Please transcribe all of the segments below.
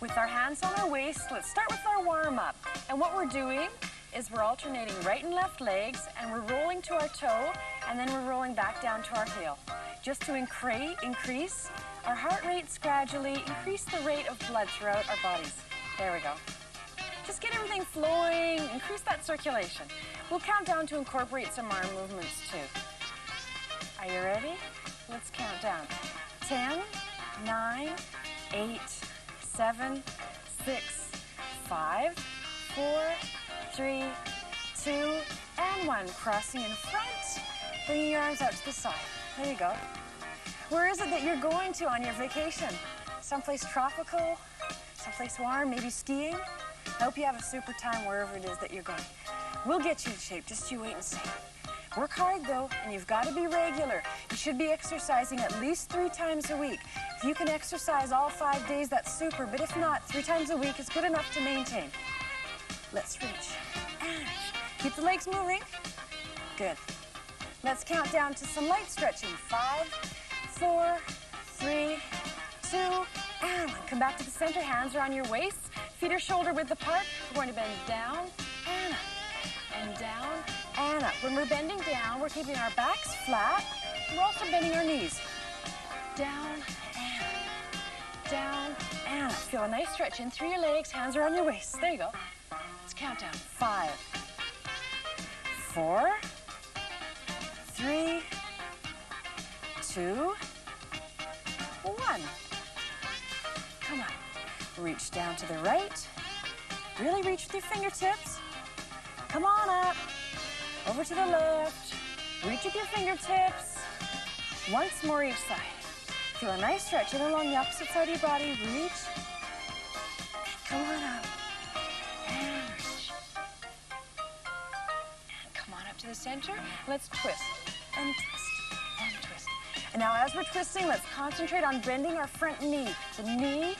With our hands on our waist, let's start with our warm-up. And what we're doing is we're alternating right and left legs, and we're rolling to our toe, and then we're rolling back down to our heel. Just to increase our heart rates gradually, increase the rate of blood throughout our bodies. There we go. Just get everything flowing, increase that circulation. We'll count down to incorporate some arm movements too. Are you ready? Let's count down. 10, 9, 8, 7, 6, 5, 4, 3, 2, and 1. Crossing in front, bringing your arms out to the side. There you go. Where is it that you're going to on your vacation? Someplace tropical, someplace warm, maybe skiing? I hope you have a super time wherever it is that you're going. We'll get you in shape, just you wait and see. Work hard though, and you've got to be regular. You should be exercising at least 3 times a week. If you can exercise all 5 days, that's super, but if not, 3 times a week is good enough to maintain. Let's reach and keep the legs moving. Good. Let's count down to some light stretching. 5, 4, 3, 2, and 1. Come back to the center, hands are on your waist. Feet are shoulder width apart. We're going to bend down and up, and down and up. When we're bending down, we're keeping our backs flat. We're also bending our knees. Down and up, down and up. Feel a nice stretch in through your legs. Hands are on your waist. There you go. Let's count down. 5, 4, 3, 2, 1. Come on. Reach down to the right. Really reach with your fingertips. Come on up. Over to the left. Reach with your fingertips. Once more each side. Feel a nice stretch in along the opposite side of your body. Reach. Come on up. And reach. And come on up to the center. Let's twist and twist and twist. And now as we're twisting, let's concentrate on bending our front knee. The knee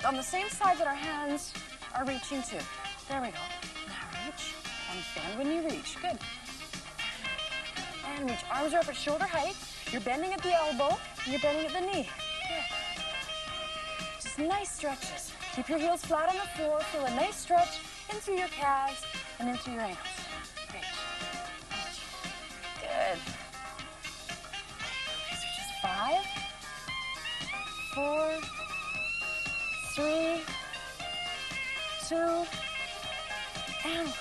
on the same side that our hands are reaching to. There we go. Now reach and bend when you reach. Good. And reach. Arms are up at shoulder height. You're bending at the elbow. And you're bending at the knee. Good. Just nice stretches. Keep your heels flat on the floor. Feel a nice stretch in through your calves and in through your ankles. Reach. Reach. Good. These are just 5, 4, 3, 2, and 1.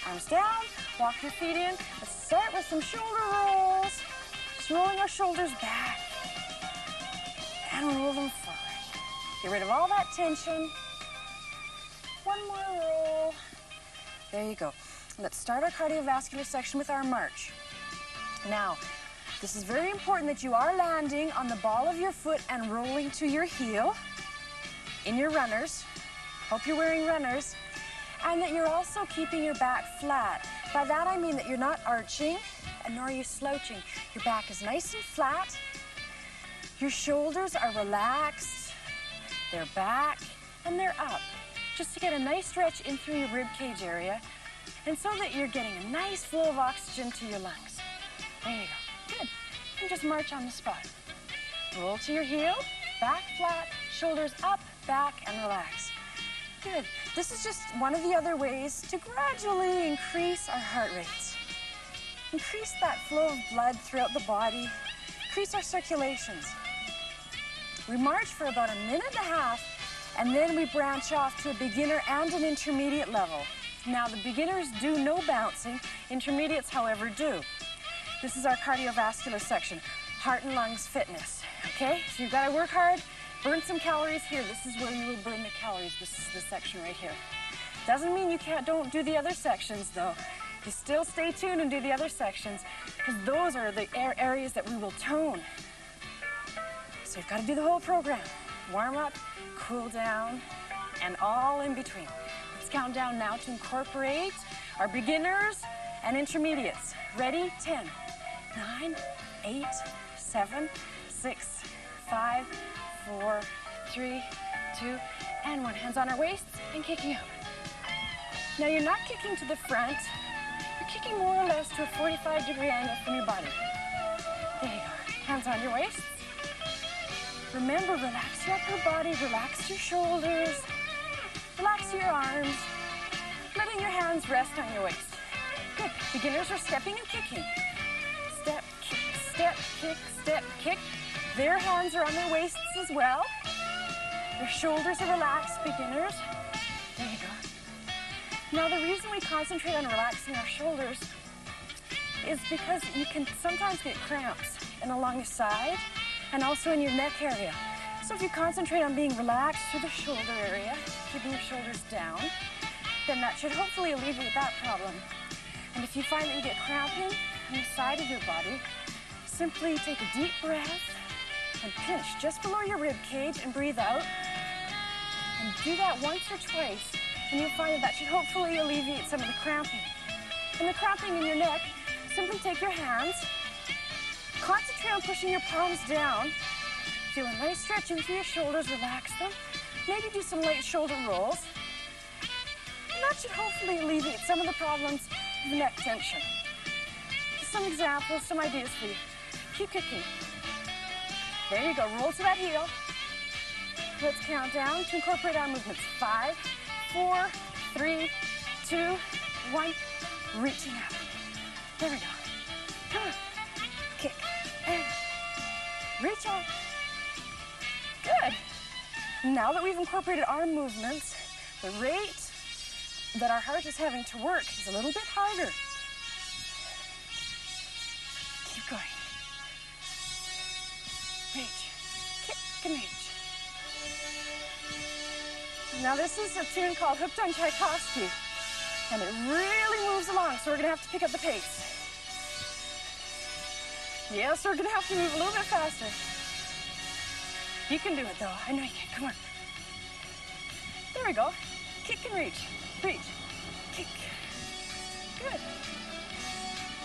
Arms down, walk your feet in. Let's start with some shoulder rolls. Just rolling our shoulders back and roll them forward. Get rid of all that tension. One more roll. There you go. Let's start our cardiovascular section with our march. Now, this is very important that you are landing on the ball of your foot and rolling to your heel in your runners. Hope you're wearing runners. And that you're also keeping your back flat. By that I mean that you're not arching and nor are you slouching. Your back is nice and flat. Your shoulders are relaxed. They're back and they're up. Just to get a nice stretch in through your rib cage area and so that you're getting a nice flow of oxygen to your lungs. There you go. Good. And just march on the spot. Roll to your heel, back flat, shoulders up, back, and relax. Good. This is just one of the other ways to gradually increase our heart rates. Increase that flow of blood throughout the body. Increase our circulations. We march for about 1.5 minutes, and then we branch off to a beginner and an intermediate level. Now, the beginners do no bouncing. Intermediates, however, do. This is our cardiovascular section, heart and lungs fitness. Okay? So you've got to work hard. Burn some calories here. This is where you will burn the calories. This is the section right here. Doesn't mean you don't do the other sections though. You still stay tuned and do the other sections because those are the areas that we will tone. So you've got to do the whole program. Warm up, cool down, and all in between. Let's count down now to incorporate our beginners and intermediates. Ready? 10, 9, 8, 7, 6, 5, 4, 3, 2, and 1. Hands on our waists and kicking out. Now you're not kicking to the front. You're kicking more or less to a 45-degree angle from your body. There you go. Hands on your waists. Remember, relax your upper body, relax your shoulders, relax your arms, letting your hands rest on your waist. Good. Beginners are stepping and kicking. Step, kick, step, kick, step, kick. Their hands are on their waists as well. Their shoulders are relaxed, beginners. There you go. Now, the reason we concentrate on relaxing our shoulders is because you can sometimes get cramps along your side and also in your neck area. So if you concentrate on being relaxed through the shoulder area, keeping your shoulders down, then that should hopefully alleviate that problem. And if you find that you get cramping on the side of your body, simply take a deep breath and pinch just below your rib cage and breathe out. And do that once or twice, and you'll find that that should hopefully alleviate some of the cramping. And the cramping in your neck, simply take your hands, concentrate on pushing your palms down, feel a nice stretch into your shoulders, relax them, maybe do some light shoulder rolls, and that should hopefully alleviate some of the problems of neck tension. Just some examples, some ideas for you. Keep kicking. There you go, roll to that heel. Let's count down to incorporate our movements. 5, 4, 3, 2, 1. Reaching up. There we go. Come on. Kick. And reach up. Good. Now that we've incorporated arm movements, the rate that our heart is having to work is a little bit harder. Keep going. Reach. Kick and reach. Now this is a tune called Hooked on Tchaikovsky, and it really moves along, so we're going to have to pick up the pace. Yes, we're going to have to move a little bit faster. You can do it, though. I know you can. Come on. There we go. Kick and reach. Reach. Kick. Good.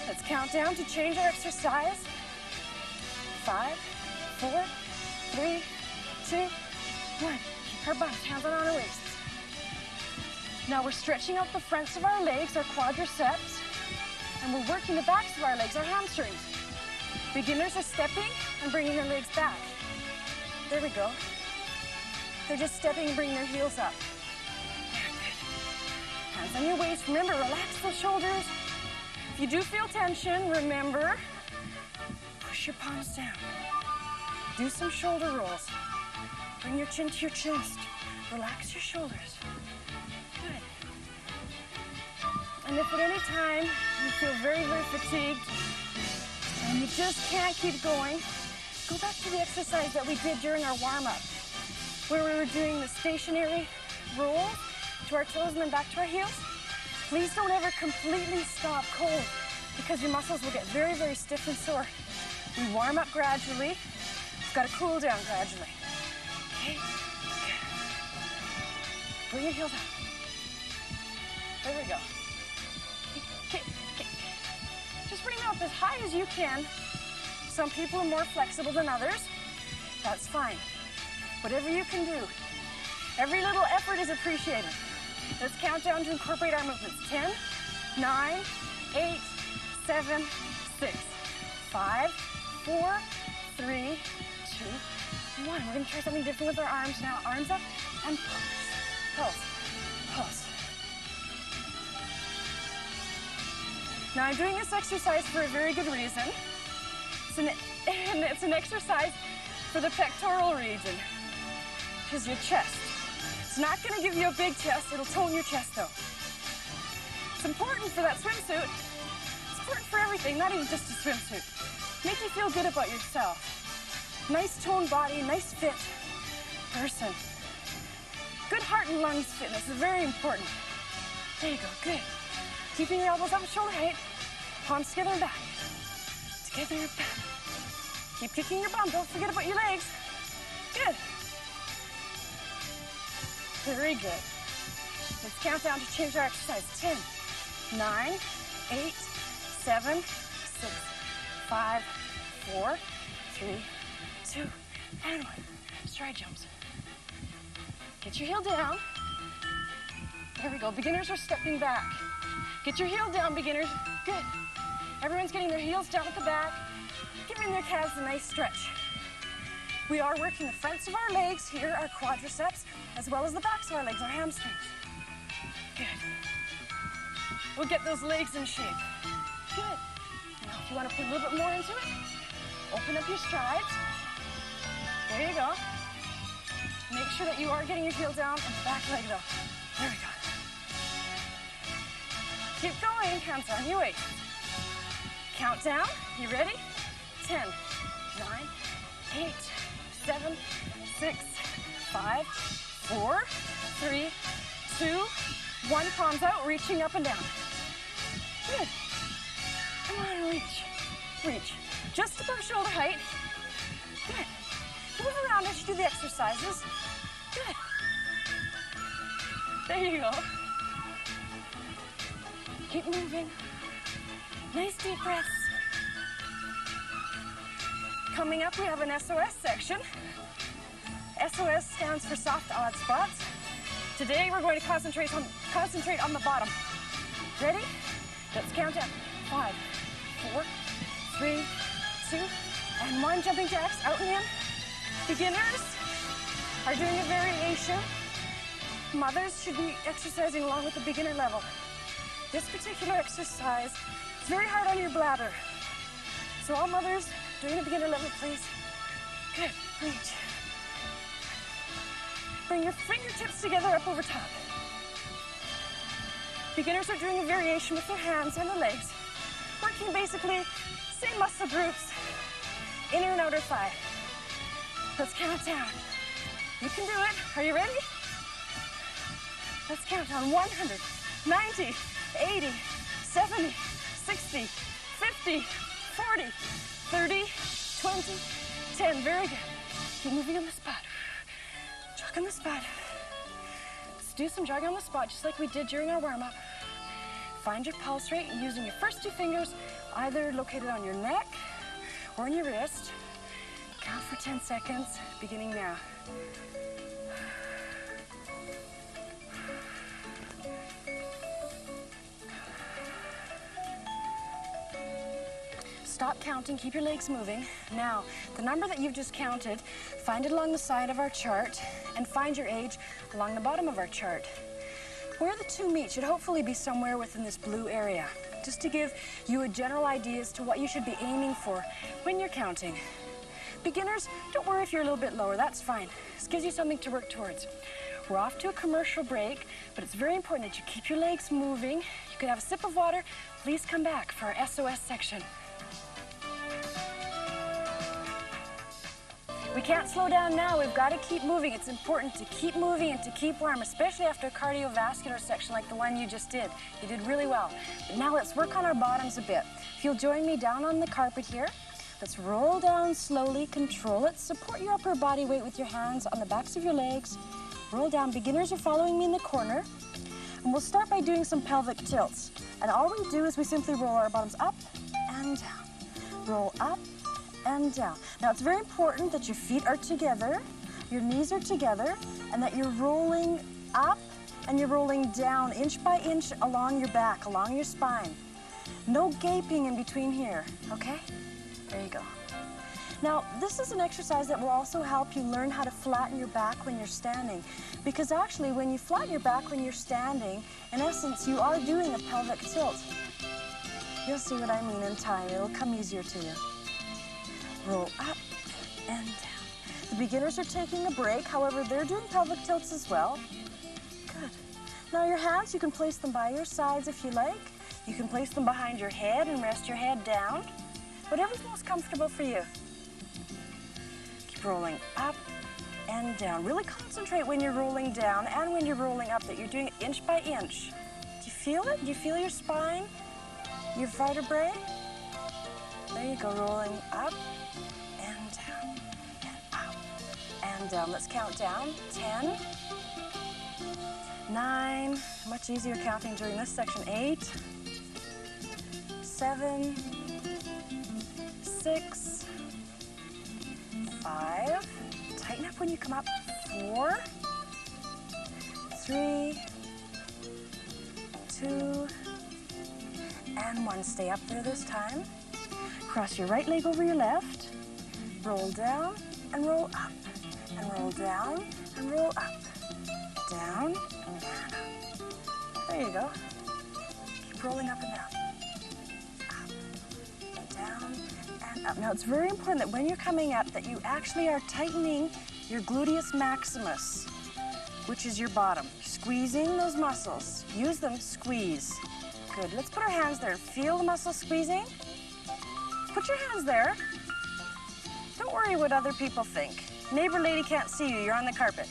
Let's count down to change our exercise. 5, 4, 3, 2, 1. Keep our bums, hands on our waists. Now we're stretching out the fronts of our legs, our quadriceps, and we're working the backs of our legs, our hamstrings. Beginners are stepping and bringing their legs back. There we go. They're just stepping and bringing their heels up. Hands on your waist. Remember, relax the shoulders. If you do feel tension, remember, push your palms down. Do some shoulder rolls. Bring your chin to your chest. Relax your shoulders. Good. And if at any time you feel very, very fatigued and you just can't keep going, go back to the exercise that we did during our warm-up, where we were doing the stationary roll to our toes and then back to our heels. Please don't ever completely stop cold, because your muscles will get very, very stiff and sore. We warm up gradually. We've got to cool down gradually. Okay? Good. Bring your heels up. There we go. Kick, kick. Just bring them up as high as you can. Some people are more flexible than others. That's fine. Whatever you can do. Every little effort is appreciated. Let's count down to incorporate our movements. 10, 9, 8, 7, 6, 5, 4, 3, 2, 1. We're going to try something different with our arms now. Arms up and pulse, pulse, pulse. Now I'm doing this exercise for a very good reason. It's an exercise for the pectoral region, which is your chest. It's not going to give you a big chest. It'll tone your chest, though. It's important for that swimsuit. It's important for everything, not even just a swimsuit. Make you feel good about yourself. Nice toned body, nice fit person. Good heart and lungs fitness is very important. There you go, good. Keeping your elbows up at shoulder height, palms together and back. Together and back. Keep kicking your bum, don't forget about your legs. Good. Very good. Let's count down to change our exercise. 10, 9, 8, 7, 6, 5, 4, 3, 2, and 1. Stride jumps. Get your heel down. There we go. Beginners are stepping back. Get your heel down, beginners. Good. Everyone's getting their heels down at the back, giving their calves a nice stretch. We are working the fronts of our legs here, our quadriceps, as well as the backs of our legs, our hamstrings. Good. We'll get those legs in shape. Good. Now, if you want to put a little bit more into it, open up your strides. There you go. Make sure that you are getting your heel down on the back leg, though. There we go. Keep going. Hands on your waist. Count down. You ready? 10, 9, 8, 7, 6, 5, 4, 3, 2, 1. Palms out, reaching up and down. Good. Come on, reach. Reach. Just above shoulder height. Good. Move around as you do the exercises. Good. There you go. Keep moving. Nice deep breaths. Coming up, we have an SOS section. SOS stands for soft odd spots. Today, we're going to concentrate on the bottom. Ready? Let's count down. 5, 4, 3, 2, and 1. Jumping jacks, out and in. Beginners are doing a variation. Mothers should be exercising along with the beginner level. This particular exercise is very hard on your bladder. So all mothers doing a beginner level, please. Good, reach. Bring your fingertips together up over top. Beginners are doing a variation with their hands and the legs, working basically same muscle groups, inner and outer thigh. Let's count down. You can do it. Are you ready? Let's count down. 100, 90, 80, 70, 60, 50, 40, 30, 20, 10. Very good. Keep moving on the spot. Jog on the spot. Let's do some jogging on the spot, just like we did during our warm-up. Find your pulse rate using your first 2 fingers, either located on your neck or on your wrist. Count for 10 seconds, beginning now. Stop counting, keep your legs moving. Now, the number that you've just counted, find it along the side of our chart and find your age along the bottom of our chart. Where the 2 meet should hopefully be somewhere within this blue area, just to give you a general idea as to what you should be aiming for when you're counting. Beginners, don't worry if you're a little bit lower, that's fine. This gives you something to work towards. We're off to a commercial break, but it's very important that you keep your legs moving. You could have a sip of water. Please come back for our SOS section. We can't slow down now. We've got to keep moving. It's important to keep moving and to keep warm, especially after a cardiovascular section like the one you just did. You did really well. But now let's work on our bottoms a bit. If you'll join me down on the carpet here, let's roll down slowly, control it. Support your upper body weight with your hands on the backs of your legs. Roll down. Beginners are following me in the corner. And we'll start by doing some pelvic tilts. And all we do is we simply roll our bottoms up and down. Roll up and down. Now it's very important that your feet are together, your knees are together, and that you're rolling up and you're rolling down inch by inch along your back, along your spine. No gaping in between here, okay? There you go. Now, this is an exercise that will also help you learn how to flatten your back when you're standing. Because actually, when you flatten your back when you're standing, in essence, you are doing a pelvic tilt. You'll see what I mean in time. It'll come easier to you. Roll up and down. The beginners are taking a break. However, they're doing pelvic tilts as well. Good. Now, your hands, you can place them by your sides if you like. You can place them behind your head and rest your head down. Whatever's most comfortable for you. Keep rolling up and down. Really concentrate when you're rolling down and when you're rolling up that you're doing it inch by inch. Do you feel it? Do you feel your spine? Your vertebrae? There you go, rolling up and down and up and down. Let's count down. 10, 9, much easier counting during this section. 8, 7, 6, 5, tighten up when you come up. 4, 3, 2, and 1. Stay up there this time. Cross your right leg over your left, roll down and roll up, and roll down, and roll up, down, and up. There you go. Keep rolling up and down. Up, and down, and up. Now, it's very important that when you're coming up that you actually are tightening your gluteus maximus, which is your bottom. Squeezing those muscles. Use them, squeeze. Good. Let's put our hands there. Feel the muscles squeezing. Put your hands there. Don't worry what other people think. Neighbor lady can't see you. You're on the carpet.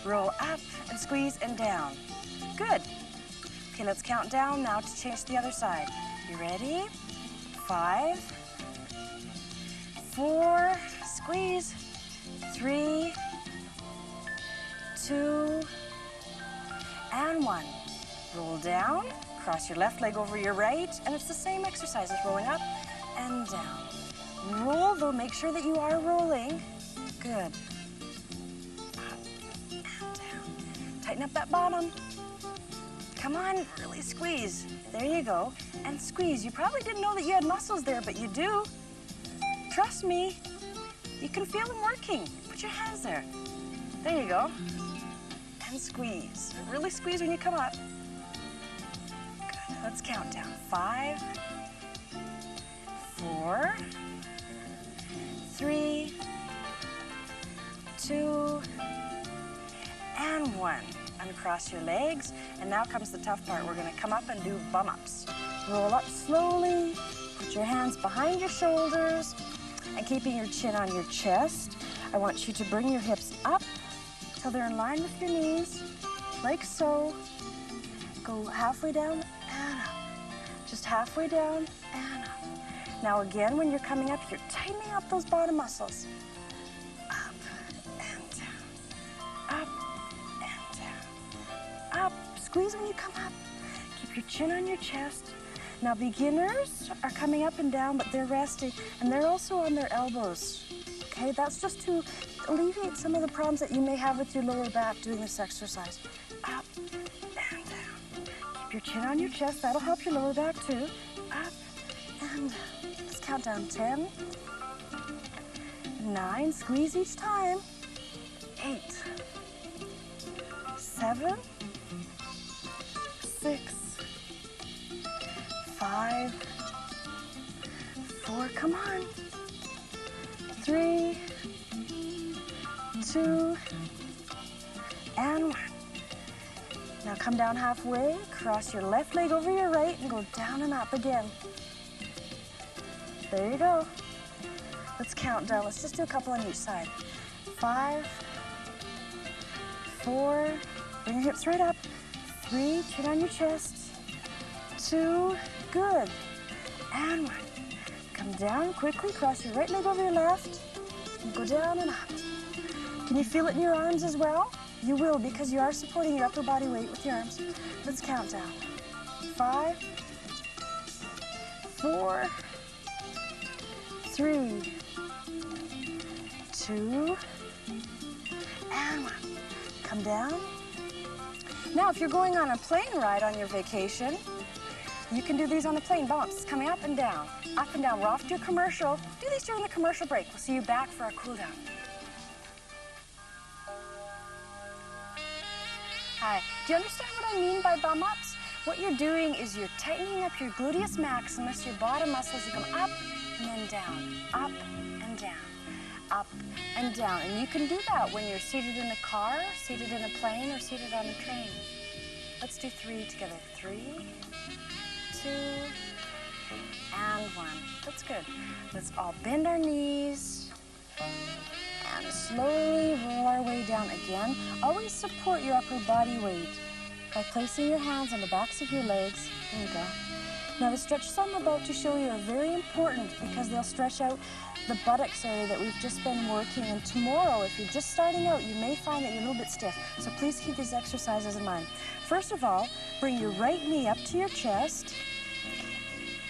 Roll up and squeeze and down. Good. Okay, let's count down now to change to the other side. You ready? 5, 4, squeeze. 3, 2, and 1. Roll down, cross your left leg over your right, and it's the same exercise as rolling up and down. Roll, though, make sure that you are rolling. Good. Up and down. Tighten up that bottom. Come on, really squeeze. There you go. And squeeze. You probably didn't know that you had muscles there, but you do. Trust me, you can feel them working. Put your hands there. There you go. And squeeze. Really squeeze when you come up. Good. Let's count down. 5, 4, 3, 2, and 1. Uncross your legs. And now comes the tough part. We're going to come up and do bum ups. Roll up slowly. Put your hands behind your shoulders. And keeping your chin on your chest, I want you to bring your hips up till they're in line with your knees, like so. Go halfway down and up. Just halfway down and up. Now again, when you're coming up, you're tightening up those bottom muscles. Up and down. Up and down. Up. Squeeze when you come up. Keep your chin on your chest. Now beginners are coming up and down, but they're resting, and they're also on their elbows. Okay, that's just to alleviate some of the problems that you may have with your lower back doing this exercise. Up and down. Keep your chin on your chest. That'll help your lower back too. Up and down. Let's count down. 10, 9, squeeze each time. 8, 7, 6, 5, 4, come on. 3, 2, and 1. Now come down halfway, cross your left leg over your right, and go down and up again. There you go. Let's count down. Let's just do a couple on each side. 5, 4, bring your hips right up. 3, chin on your chest. 2, good. And 1. Come down quickly, cross your right leg over your left, and go down and up. Can you feel it in your arms as well? You will, because you are supporting your upper body weight with your arms. Let's count down. 5, 4, 3, 2, and 1. Come down. Now, if you're going on a plane ride on your vacation, you can do these on the plane, bumps, coming up and down. Up and down. We're off to a commercial. Do these during the commercial break. We'll see you back for our cool down. Hi. Do you understand what I mean by bum ups? What you're doing is you're tightening up your gluteus maximus, your bottom muscles. You come up and then down, up and down, up and down. And you can do that when you're seated in a car, seated in a plane, or seated on a train. Let's do 3 together. 3, 2, and 1. That's good. Let's all bend our knees and slowly roll our way down again. Always support your upper body weight by placing your hands on the backs of your legs. There you go. Now the stretches I'm about to show you are very important because they'll stretch out the buttocks area that we've just been working. And tomorrow, if you're just starting out, you may find that you're a little bit stiff. So please keep these exercises in mind. First of all, bring your right knee up to your chest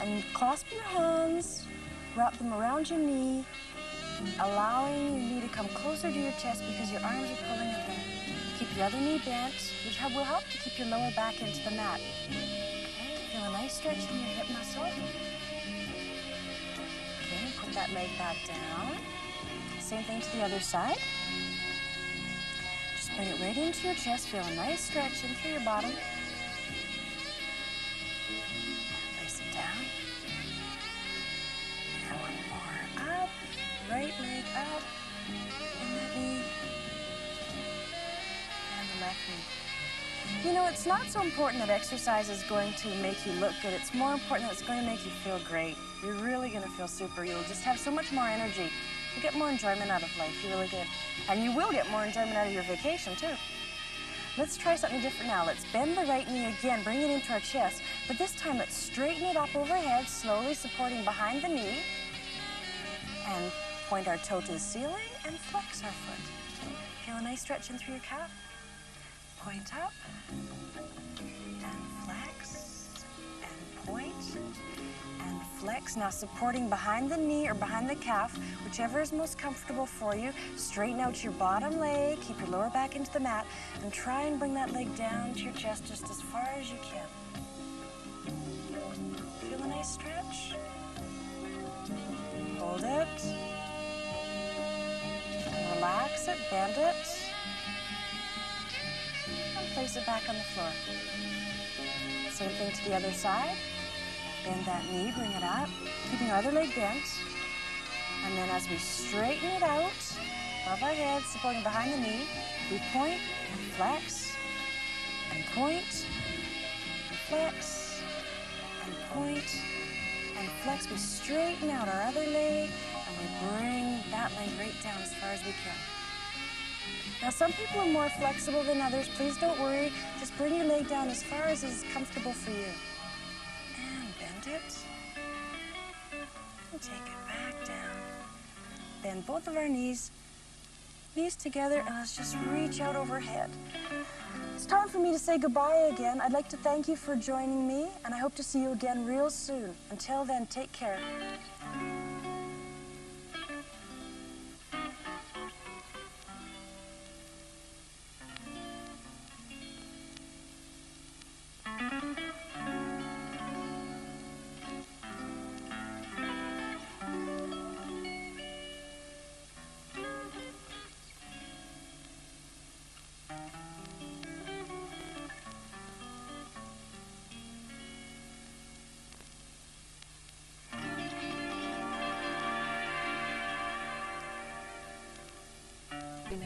and clasp your hands, wrap them around your knee, allowing your knee to come closer to your chest because your arms are pulling it in. Keep your other knee bent, which will help to keep your lower back into the mat. Okay, feel a nice stretch in your hip muscle. Okay, put that leg back down. same thing to the other side. Just bring it right into your chest. Feel a nice stretch in through your bottom. Place it down. And one more. Up. Right leg up. And that knee. And the left knee. You know, it's not so important that exercise is going to make you look good. It's more important that it's going to make you feel great. You're really going to feel super. You'll just have so much more energy. You'll get more enjoyment out of life. You really did. And you will get more enjoyment out of your vacation, too. Let's try something different now. Let's bend the right knee again, bring it into our chest. But this time, let's straighten it up overhead, slowly supporting behind the knee. And point our toe to the ceiling and flex our foot. Feel a nice stretch in through your calf. Point up, and flex, and point, and flex. Now supporting behind the knee or behind the calf, whichever is most comfortable for you. Straighten out your bottom leg, keep your lower back into the mat, and try and bring that leg down to your chest just as far as you can. Feel a nice stretch. Hold it. And relax it, bend it. Place it back on the floor. Same thing to the other side. Bend that knee, bring it up, keeping our other leg bent. And then as we straighten it out, above our head, supporting behind the knee, we point and flex, and point, and flex, and point, and flex. We straighten out our other leg, and we bring that leg right down as far as we can. Now, some people are more flexible than others. Please don't worry. Just bring your leg down as far as is comfortable for you. And bend it. And take it back down. Bend both of our knees together, and let's just reach out overhead. It's time for me to say goodbye again. I'd like to thank you for joining me, and I hope to see you again real soon. Until then, take care.